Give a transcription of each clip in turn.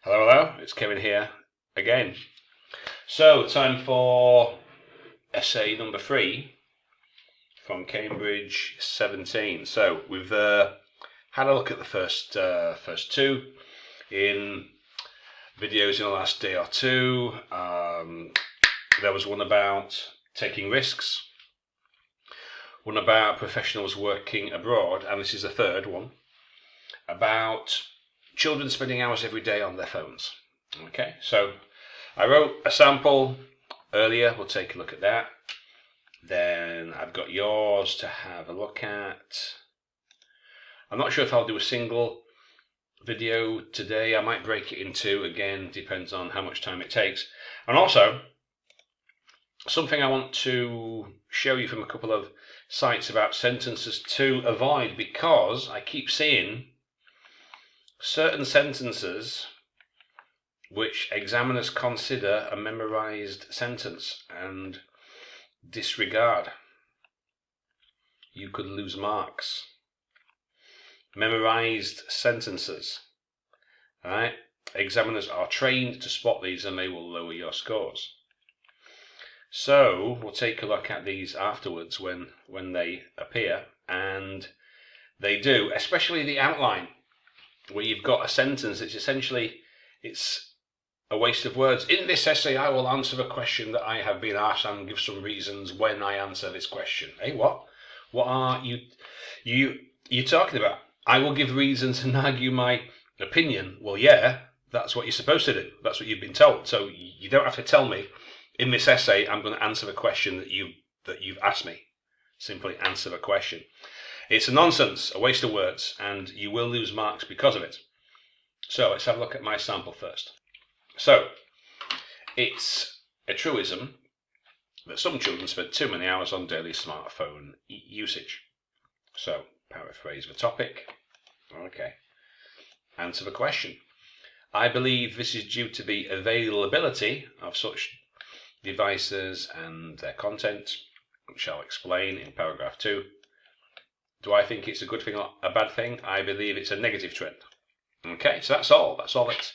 Hello, hello, it's Kevin here again. So, time for essay number 3 from Cambridge 17. So, we've had a look at the first two in videos in the last day or two. There was one about taking risks, one about professionals working abroad, and this is the third one, about children spending hours every day on their phones. Okay, so I wrote a sample earlier, we'll take a look at that. Then I've got yours to have a look at. I'm not sure if I'll do a single video today. I might break it in two, again, depends on how much time it takes. And also, something I want to show you from a couple of sites about sentences to avoid, because I keep seeing certain sentences which examiners consider a memorized sentence and disregard. You could lose marks. Memorized sentences. Right? Examiners are trained to spot these and they will lower your scores. So we'll take a look at these afterwards when they appear, and they do, especially the outline, where you've got a sentence that's essentially, it's a waste of words. In this essay, I will answer a question that I have been asked and give some reasons when I answer this question. Hey, what? What are you talking about? I will give reasons and argue my opinion. Well, yeah, that's what you're supposed to do. That's what you've been told. So you don't have to tell me, in this essay, I'm going to answer the question that you've asked me. Simply answer the question. It's a nonsense, a waste of words, and you will lose marks because of it. So let's have a look at my sample first. So, it's a truism that some children spend too many hours on daily smartphone usage. So, paraphrase the topic. Okay. Answer the question. I believe this is due to the availability of such devices and their content, which I'll explain in paragraph 2. Do I think it's a good thing or a bad thing? I believe it's a negative trend. Okay, so that's all. That's all that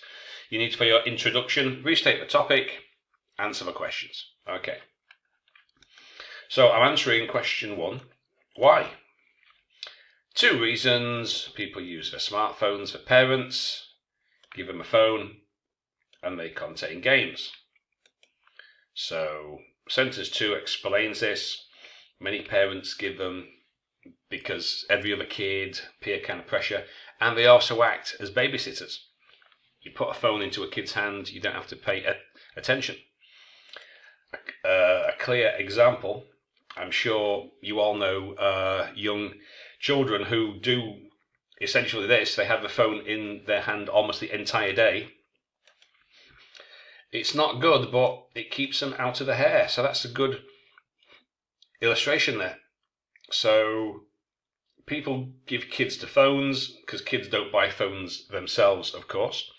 you need for your introduction. Restate the topic, answer the questions. Okay. So I'm answering question 1. Why? 2 reasons people use their smartphones. For parents, give them a phone and they contain games. So sentence 2 explains this. Many parents give them because every other kid, peer kind of pressure, and they also act as babysitters. You put a phone into a kid's hand, you don't have to pay attention. A clear example, I'm sure you all know young children who do essentially this. They have the phone in their hand almost the entire day. It's not good, but it keeps them out of the hair. So that's a good illustration there. So people give kids to phones because kids don't buy phones themselves, of course.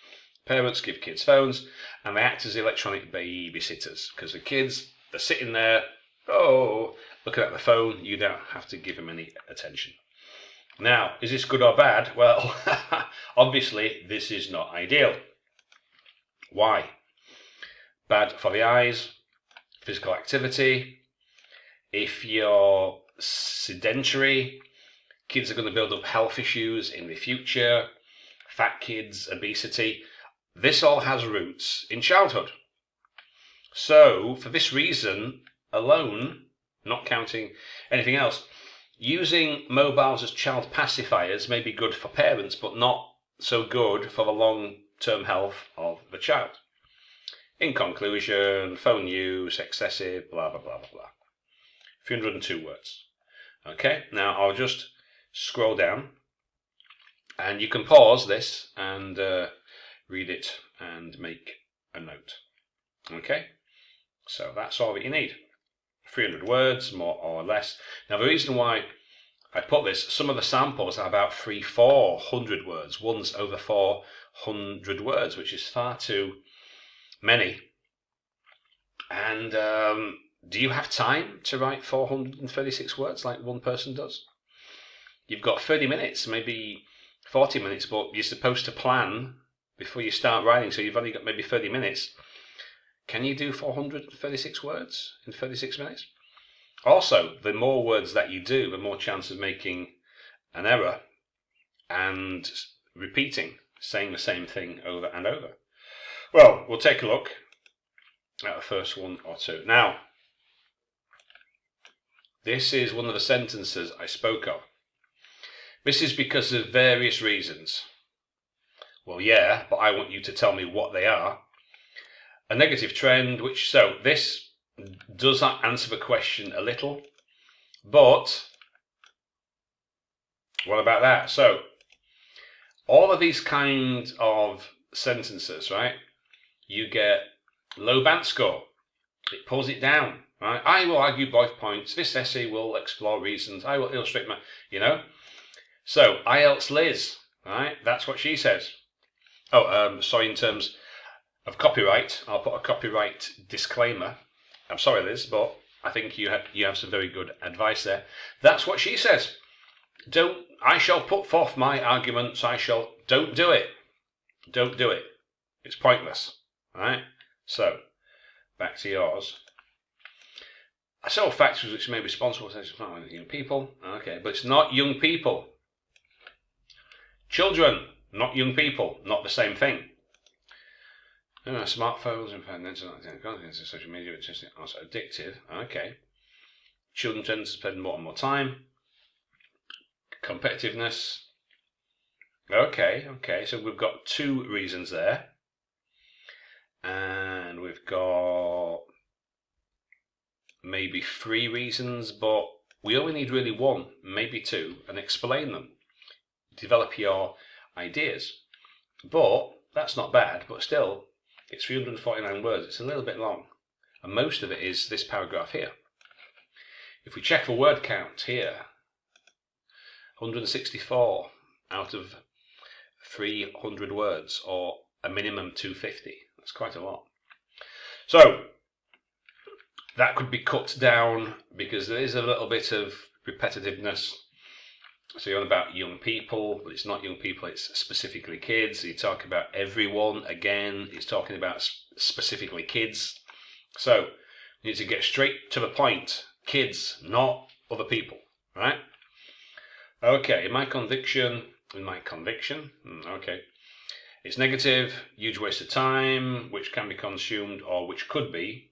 Parents give kids phones and they act as electronic babysitters because the kids are sitting there, looking at the phone. You don't have to give them any attention. Now, is this good or bad? Well, obviously this is not ideal. Why? Bad for the eyes, physical activity. If you're sedentary, kids are going to build up health issues in the future, fat kids, obesity. This all has roots in childhood. So, for this reason alone, not counting anything else, using mobiles as child pacifiers may be good for parents, but not so good for the long-term health of the child. In conclusion, phone use, excessive, blah, blah, blah, blah, blah. 302 words. Okay, now I'll just scroll down and you can pause this and read it and make a note. Okay, so that's all that you need. 300 words, more or less. Now the reason why I put this, some of the samples are about 400 words. One's over 400 words, which is far too many. And do you have time to write 436 words like one person does? You've got 30 minutes, maybe 40 minutes, but you're supposed to plan before you start writing, so you've only got maybe 30 minutes. Can you do 436 words in 36 minutes? Also, the more words that you do, the more chance of making an error and repeating, saying the same thing over and over. Well, we'll take a look at the first one or two. Now, this is one of the sentences I spoke of. This is because of various reasons. Well, yeah, but I want you to tell me what they are. A negative trend, so this does answer the question a little, but what about that? So, all of these kind of sentences, right? You get low band score. It pulls it down, right? I will argue both points. This essay will explore reasons. I will illustrate my, So, IELTS Liz, right? That's what she says. Oh, sorry, in terms of copyright, I'll put a copyright disclaimer. I'm sorry, Liz, but I think you have some very good advice there. That's what she says. I shall put forth my arguments. Don't do it. Don't do it. It's pointless. All right? So, back to yours. Several factors which may be responsible for young people. Okay, but it's not young people. Children, not young people. Not the same thing. Smartphones and social media are also addictive. Okay. Children tend to spend more and more time. Competitiveness. Okay. So we've got 2 reasons there. And we've got maybe 3 reasons, but we only need really 1, maybe 2, and explain them. Develop your ideas. But that's not bad, but still, it's 349 words. It's a little bit long. And most of it is this paragraph here. If we check the word count here, 164 out of 300 words, or a minimum 250. That's quite a lot. So, that could be cut down because there is a little bit of repetitiveness. So you're on about young people, but it's not young people, it's specifically kids. You talk about everyone, again, it's talking about specifically kids. So, you need to get straight to the point. Kids, not other people, right? Okay, in my conviction, okay. It's negative, huge waste of time, which can be consumed, or which could be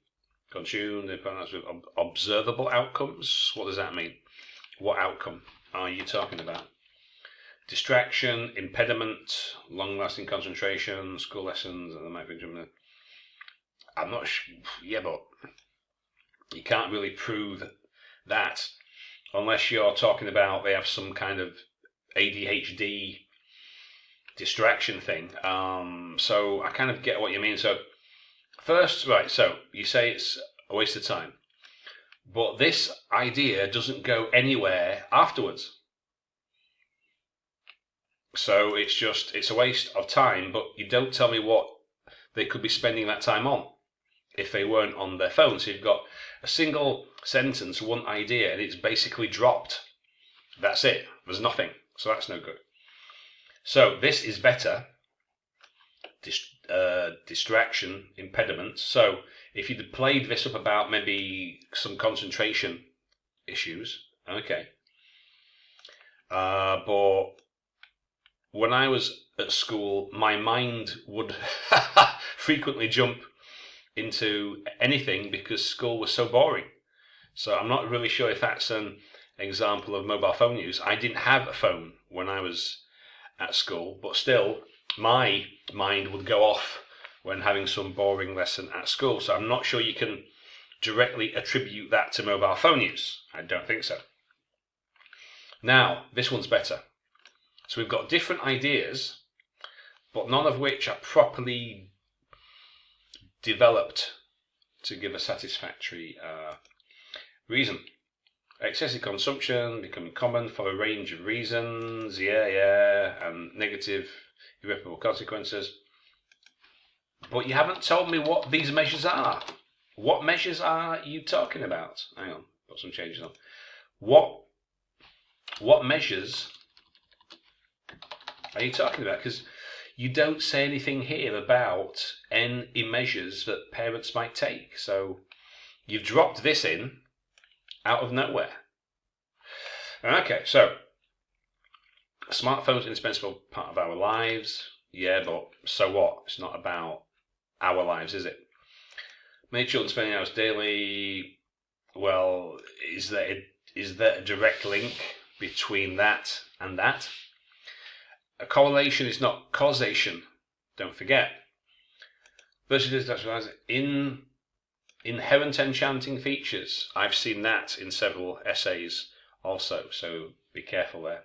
consumed with observable outcomes. What does that mean? What outcome are you talking about? Distraction, impediment, long-lasting concentration, school lessons, and I'm not sure. Yeah, but you can't really prove that unless you're talking about they have some kind of ADHD distraction thing. So I kind of get what you mean. So first, right, so you say it's a waste of time. But this idea doesn't go anywhere afterwards. So it's a waste of time, but you don't tell me what they could be spending that time on if they weren't on their phone. So you've got a single sentence, one idea, and it's basically dropped. That's it. There's nothing. So that's no good. So this is better. Distraction, impediment. So if you'd played this up about maybe some concentration issues, okay. But when I was at school, my mind would frequently jump into anything because school was so boring. So I'm not really sure if that's an example of mobile phone use. I didn't have a phone when I was at school, but still, my mind would go off when having some boring lesson at school. So I'm not sure you can directly attribute that to mobile phone use. I don't think so. Now, this one's better. So we've got different ideas, but none of which are properly developed to give a satisfactory reason. Excessive consumption becoming common for a range of reasons, and negative irreparable consequences. But you haven't told me what these measures are. What measures are you talking about? Hang on, put some changes on. What measures are you talking about? Because you don't say anything here about any measures that parents might take. So you've dropped this in out of nowhere. Okay, so smartphones are an indispensable part of our lives. Yeah, but so what? It's not about our lives, is it? Many children spending hours daily. Well, is there a direct link between that and that? A correlation is not causation. Don't forget. In inherent enchanting features. I've seen that in several essays also, so be careful there.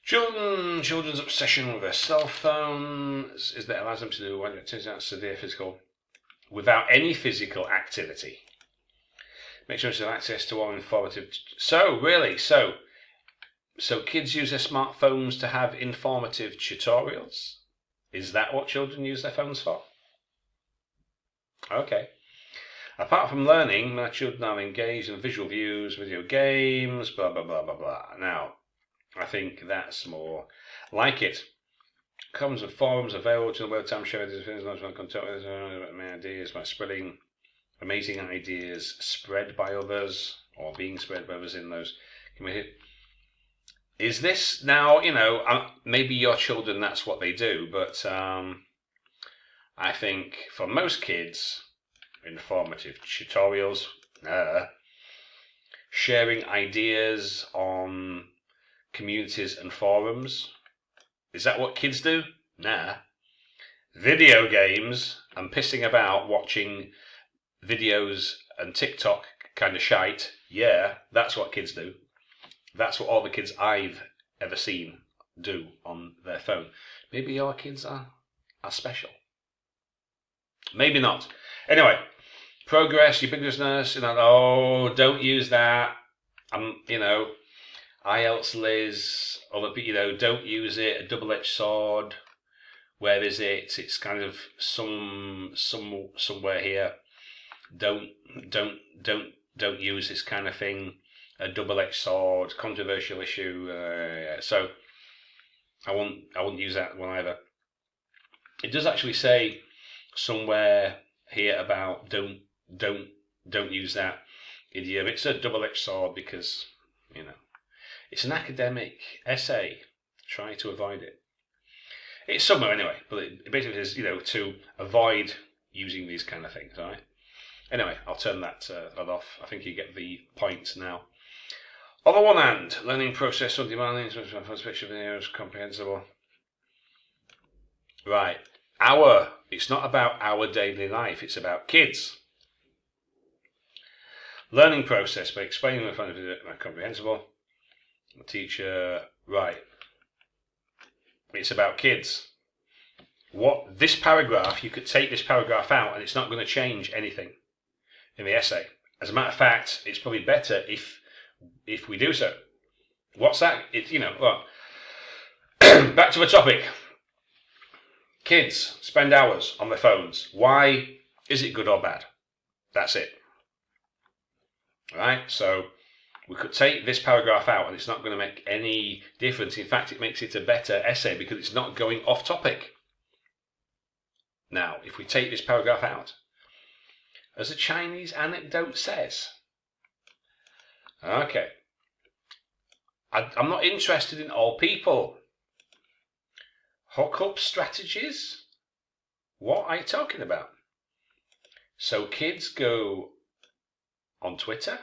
Children's obsession with their cell phones is that allows them to do what it turns out severe physical without any physical activity. Make sure to have access to all informative. So kids use their smartphones to have informative tutorials. Is that what children use their phones for? Okay. Apart from learning, my children are engaged in visual views, video games, blah blah blah blah blah. Now, I think that's more like it. Comes with forums available to the web time sharing ideas by spreading amazing ideas spread by others or being spread by others in those community. Is this now, maybe your children, that's what they do, but I think for most kids, informative tutorials, sharing ideas on communities and forums. Is that what kids do? Nah. Video games and pissing about watching videos and TikTok kind of shite. Yeah, that's what kids do. That's what all the kids I've ever seen do on their phone. Maybe your kids are special. Maybe not. Anyway, progress, ubiquitousness, don't use that. IELTS Liz, other people, don't use it. A double-edged sword. Where is it? It's kind of somewhere here. Don't use this kind of thing. A double-edged sword, controversial issue. So I won't use that one either. It does actually say somewhere here about don't use that idiom. It's a double-edged sword because it's an academic essay. Try to avoid it. It's somewhere anyway, but it basically is to avoid using these kind of things. All right. Anyway, I'll turn that off. I think you get the point now. On the one hand, learning process on demanding, picture videos, comprehensible. Right. It's not about our daily life, it's about kids. Learning process by explaining the fun of it, comprehensible. The teacher, right. It's about kids. This paragraph, you could take this paragraph out and it's not going to change anything in the essay. As a matter of fact, it's probably better if we do so. What's that? Back to the topic. Kids spend hours on their phones. Why? Is it good or bad? That's it. Right? So we could take this paragraph out and it's not going to make any difference. In fact, it makes it a better essay because it's not going off topic. Now, if we take this paragraph out, as a Chinese anecdote says, okay, I'm not interested in all people. Hookup strategies? What are you talking about? So kids go on Twitter?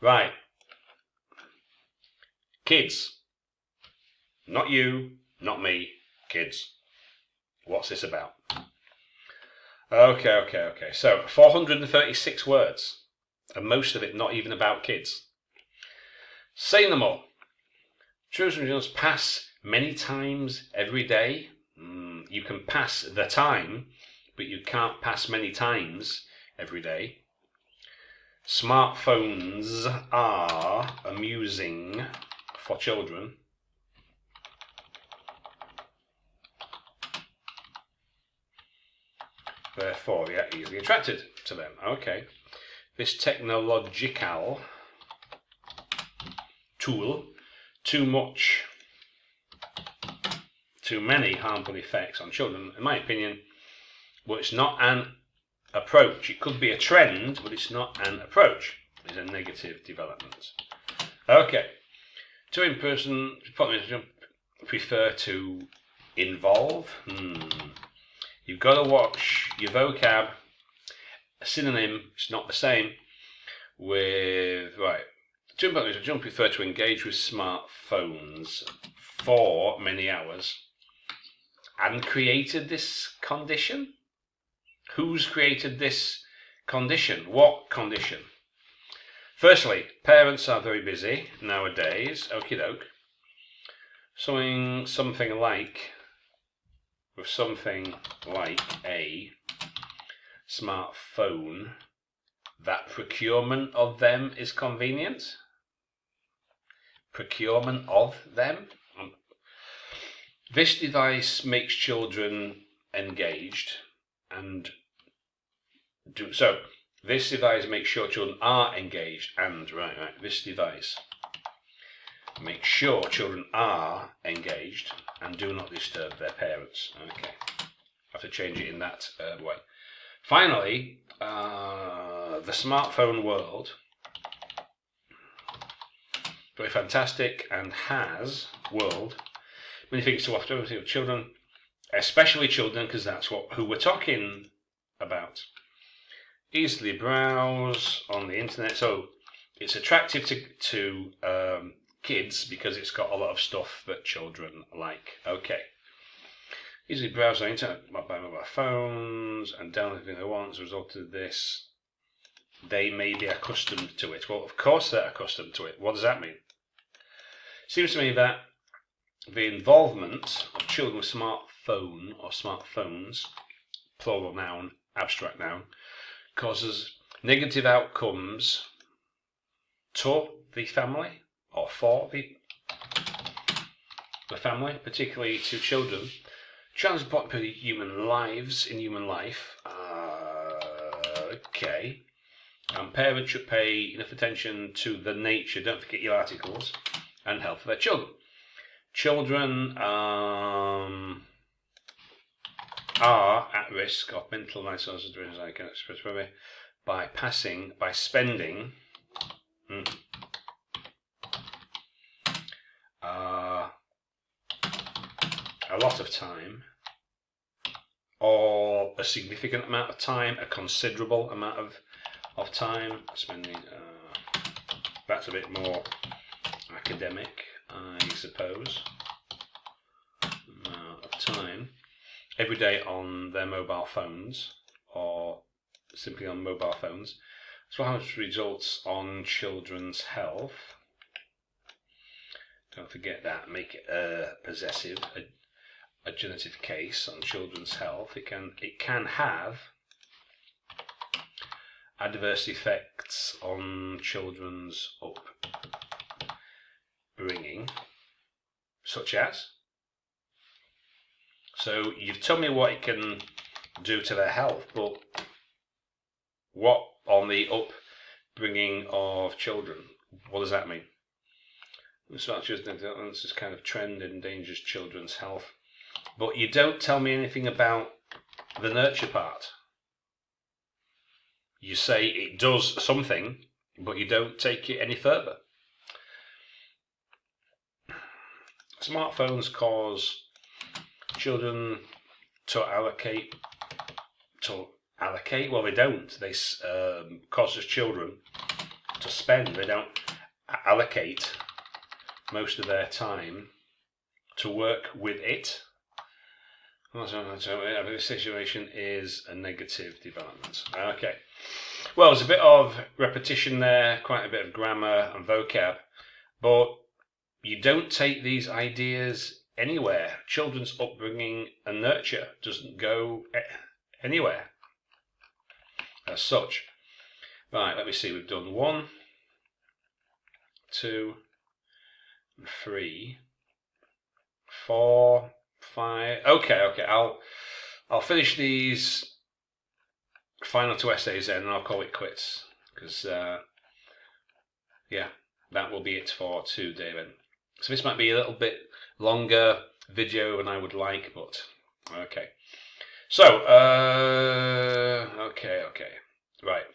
Right. Kids. Not you, not me. Kids. What's this about? Okay. So, 436 words. And most of it not even about kids. Say no more. Children just pass many times every day. You can pass the time, but you can't pass many times every day. Smartphones are amusing for children. Therefore, they are easily attracted to them. Okay. This technological tool, too much too many harmful effects on children, in my opinion. But it's not an approach. It could be a trend, but it's not an approach. It's a negative development. Okay. To in-person, prefer to involve. You've got to watch your vocab. A synonym, it's not the same with, right. To in-person, prefer to engage with smartphones for many hours. And created this condition? Who's created this condition? What condition? Firstly, parents are very busy nowadays. Okie doke. Something like a smartphone, that procurement of them is convenient. Procurement of them. This device makes children engaged and do so. This device makes sure children are engaged and this device makes sure children are engaged and do not disturb their parents. Okay, I have to change it in that way. Finally, the smartphone world, very fantastic, and has many things to offer to children, especially children, because that's who we're talking about. Easily browse on the internet, so it's attractive to kids because it's got a lot of stuff that children like. Okay. Easily browse on the internet by mobile phones and download everything they want. As a result of this, they may be accustomed to it. Well, of course they're accustomed to it. What does that mean? Seems to me that the involvement of children with smartphone or smartphones, plural noun, abstract noun, causes negative outcomes to the family or for the family, particularly to children. Children's important for human life. Okay. And parents should pay enough attention to the nature, don't forget your articles, and health of their children. Children are at risk of mental disorders, I can express by spending a lot of time, or a significant amount of time, a considerable amount of time spending. That's a bit more academic, I suppose. Amount of time every day on their mobile phones, or simply on mobile phones. So how much results on children's health. Don't forget that. Make it possessive, a genitive case on children's health. It can have adverse effects on children's upbringing, such as. So you've told me what it can do to their health, but what on the upbringing of children? What does that mean? This is kind of trend endangers children's health, but you don't tell me anything about the nurture part. You say it does something, but you don't take it any further. Smartphones cause children to allocate. Well, they don't. They causes children to spend. They don't allocate most of their time to work with it. This situation is a negative development. Okay. Well, there's a bit of repetition there, quite a bit of grammar and vocab, but you don't take these ideas anywhere. Children's upbringing and nurture doesn't go anywhere as such. Right, let me see. We've done 1, 2, 3, 4, 5. Okay. I'll finish these final 2 essays then, and I'll call it quits, because that will be it for today then. So this might be a little bit longer video than I would like, but okay. So, okay. Right.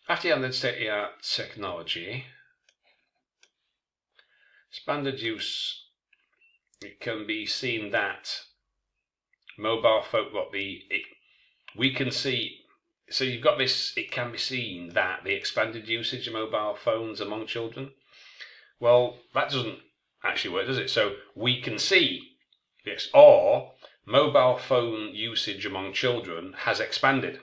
After the state-of-the-art technology, expanded use, it can be seen that mobile phone, we can see, so you've got this, it can be seen that the expanded usage of mobile phones among children, well, that doesn't actually work, does it? So we can see this, or mobile phone usage among children has expanded.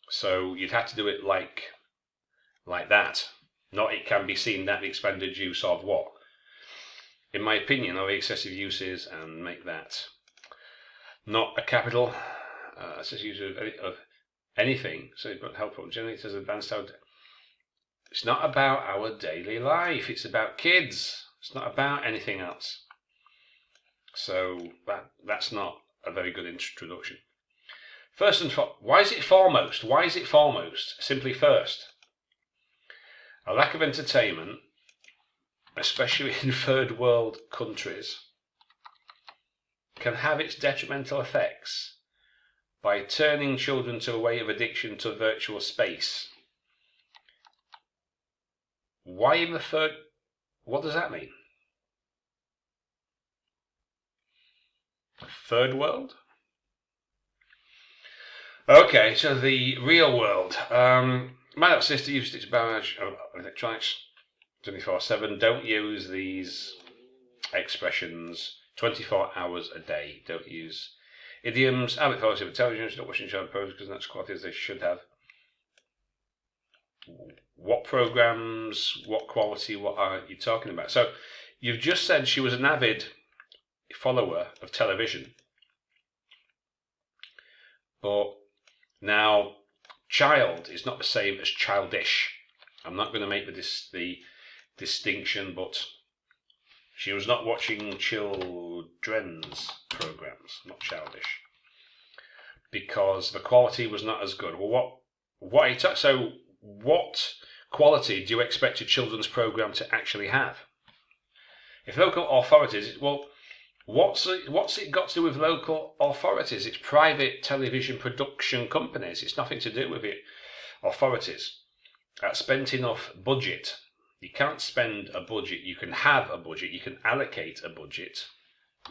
So you'd have to do it like that. Not it can be seen that the expanded use of what? In my opinion, of excessive uses, and make that not a capital excessive use of anything. So but helpful generators advanced out. It's not about our daily life. It's about kids. It's not about anything else. So that's not a very good introduction. First and foremost, why is it foremost? Why is it foremost? Simply first. A lack of entertainment, especially in third world countries, can have its detrimental effects by turning children to a way of addiction to virtual space. Why in the third? What does that mean? Third world? Okay, so the real world. My little sister used its barrage of electronics 24/7. Don't use these expressions 24 hours a day. Don't use idioms. Habit policy of intelligence. Not watching child programs because that's quality as they should have. What programs? What quality? What are you talking about? So you've just said she was an avid follower of television, but now child is not the same as childish. I'm not going to make the distinction, but she was not watching children's programs, not childish, because the quality was not as good. Well, what quality do you expect a children's program to actually have? If local authorities, well, what's it got to do with local authorities? It's private television production companies. It's nothing to do with it. Authorities spent enough budget. You can't spend a budget. You can have a budget. You can allocate a budget.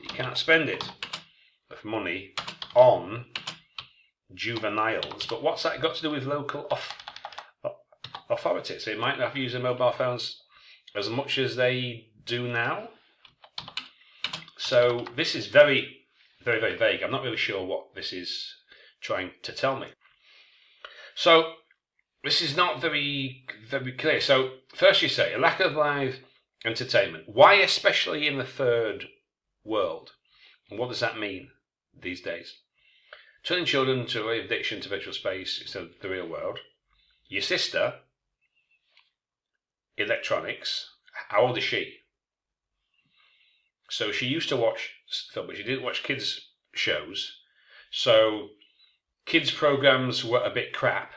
You can't spend it of money on juveniles. But what's that got to do with local authorities? They might not have used their mobile phones as much as they do now. So this is very, very, very vague. I'm not really sure what this is trying to tell me. So this is not very, very clear. So first you say a lack of live entertainment. Why especially in the third world? And what does that mean these days? Turning children to an addiction to virtual space instead of the real world. Your sister, electronics. How old is she? So she used to watch film, but she didn't watch kids' shows. So kids' programs were a bit crap.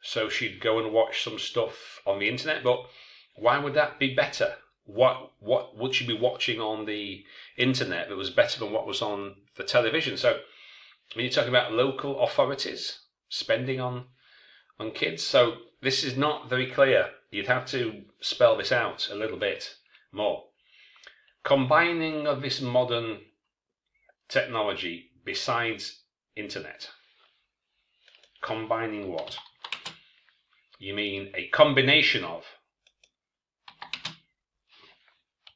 So she'd go and watch some stuff on the internet. But why would that be better? What would she be watching on the internet that was better than what was on the television? So when you're talking about local authorities spending on kids, so this is not very clear. You'd have to spell this out a little bit more. Combining of this modern technology besides internet. Combining what? You mean a combination of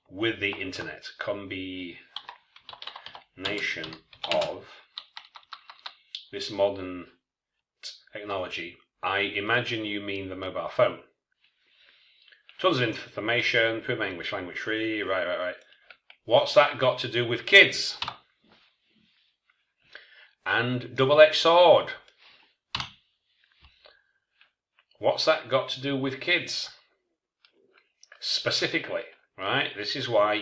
with the internet. Combination of this modern technology. I imagine you mean the mobile phone. Tons of information, improve English language free, right. What's that got to do with kids? And double-edged sword. What's that got to do with kids? Specifically, right? This is why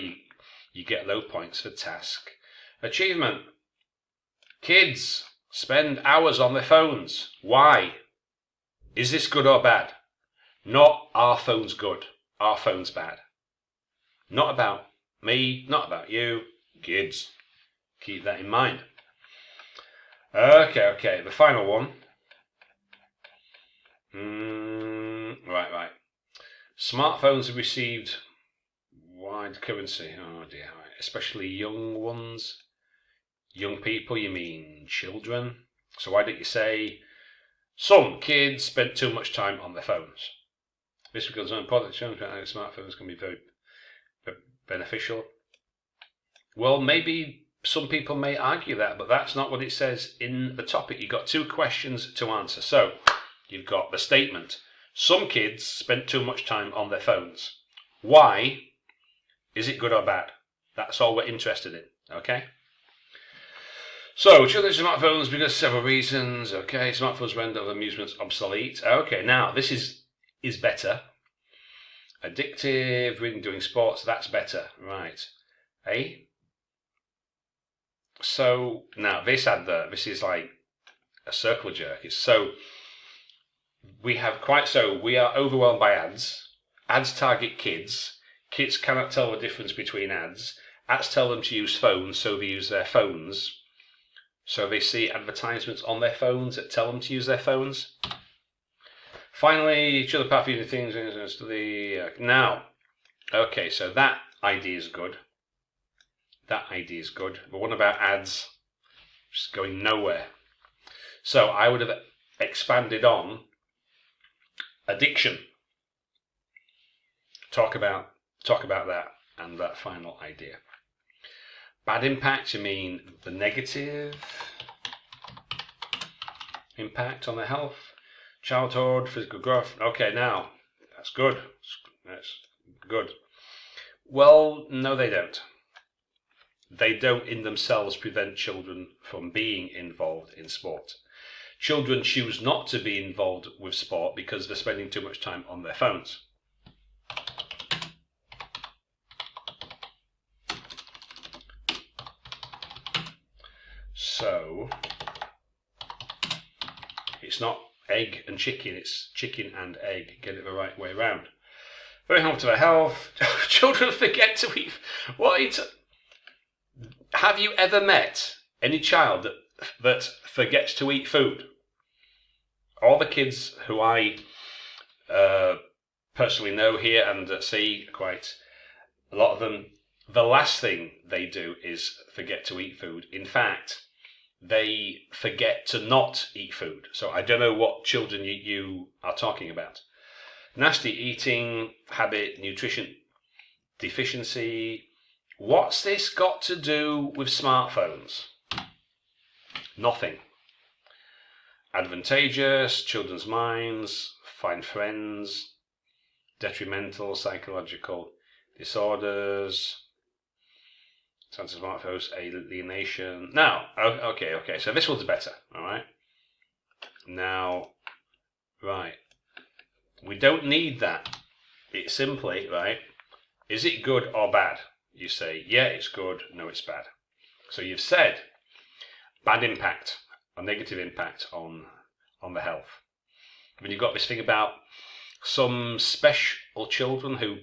you get low points for task achievement. Kids spend hours on their phones. Why? Is this good or bad? Not our phone's good, our phone's bad. Not about me, not about you. kids. Keep that in mind. Okay. The final one. Right. Smartphones have received wide currency. Oh dear. Right. Especially young ones. Young people, you mean children? So why don't you say some kids spend too much time on their phones? This becomes an important smartphones can be very beneficial. Well, maybe some people may argue that, but that's not what it says in the topic. You've got two questions to answer. So you've got the statement, some kids spend too much time on their phones. Why? Is it good or bad? That's all we're interested in, okay? So, children's smartphones because of several reasons. Okay, smartphones render amusements obsolete. Okay, now this is better. Addictive, reading, doing sports, that's better. Right. So, now this advert, this is like a circle jerk. It's so, we are overwhelmed by ads. Ads target kids. Kids cannot tell the difference between ads. Ads tell them to use phones, so they use their phones. So they see advertisements on their phones that tell them to use their phones. Finally, each other path using things to the now. Okay, so that idea is good. That idea is good. But what about ads? Just going nowhere. So I would have expanded on addiction. Talk about that and that final idea. Bad impact, you mean the negative impact on the health, childhood, physical growth. Okay, now, that's good. That's good. Well, no, they don't. They don't in themselves prevent children from being involved in sport. Children choose not to be involved with sport because they're spending too much time on their phones. So, it's not egg and chicken, it's chicken and egg. Get it the right way around. Very harmful to their health. Children forget to eat. Have you ever met any child that forgets to eat food? All the kids who I personally know here and see quite a lot of them, the last thing they do is forget to eat food. In fact, they forget to not eat food. So I don't know what children you are talking about. Nasty eating habit, nutrition deficiency. What's this got to do with smartphones? Nothing. Advantageous, children's minds, find friends, detrimental, psychological disorders, smartphones, alienation. Now, okay, so this one's better, all right? Now, right, we don't need that. It's simply, right, is it good or bad? You say, yeah, it's good, no, it's bad. So you've said bad impact, a negative impact on the health. When you've got this thing about some special children who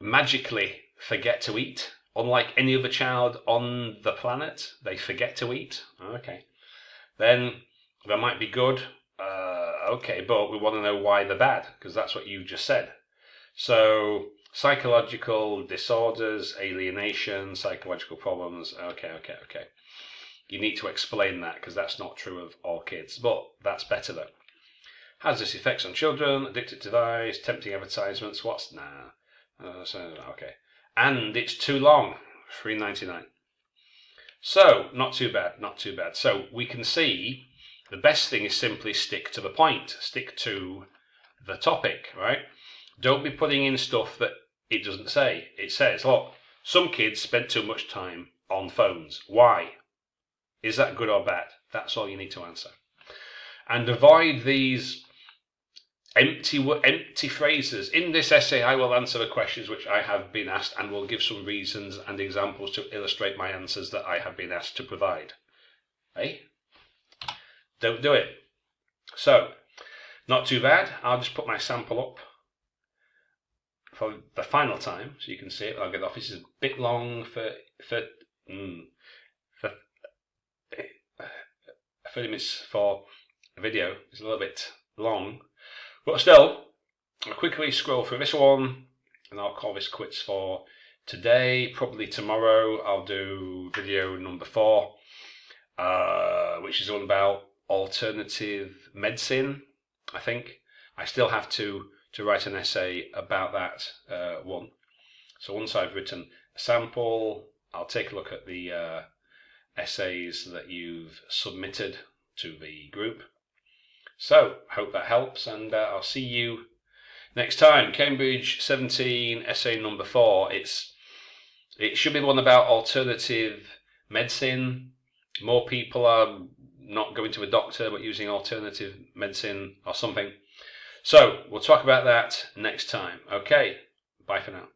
magically forget to eat, unlike any other child on the planet, they forget to eat. Okay, then that might be good. Okay, but we want to know why they're bad, because that's what you just said. So psychological disorders, alienation, psychological problems. Okay. You need to explain that because that's not true of all kids, but that's better though. Has this effects on children? Addicted to device, tempting advertisements. Okay. And it's too long, $3.99. So, not too bad. So, we can see the best thing is simply stick to the point, stick to the topic, right? Don't be putting in stuff that it doesn't say. It says, look, some kids spend too much time on phones. Why? Is that good or bad? That's all you need to answer. And avoid these empty phrases. In this essay, I will answer the questions which I have been asked and will give some reasons and examples to illustrate my answers that I have been asked to provide. Don't do it. So, not too bad. I'll just put my sample up. for the final time, so you can see it. I'll get it off. This is a bit long for 30 minutes for a video. It's a little bit long, but still, I'll quickly scroll through this one, and I'll call this quits for today. Probably tomorrow I'll do video number 4, which is all about alternative medicine. I think I still have to write an essay about that one. So once I've written a sample, I'll take a look at the essays that you've submitted to the group. So hope that helps, and I'll see you next time. Cambridge 17, essay number 4. It should be one about alternative medicine. More people are not going to a doctor but using alternative medicine or something. So we'll talk about that next time. Okay, bye for now.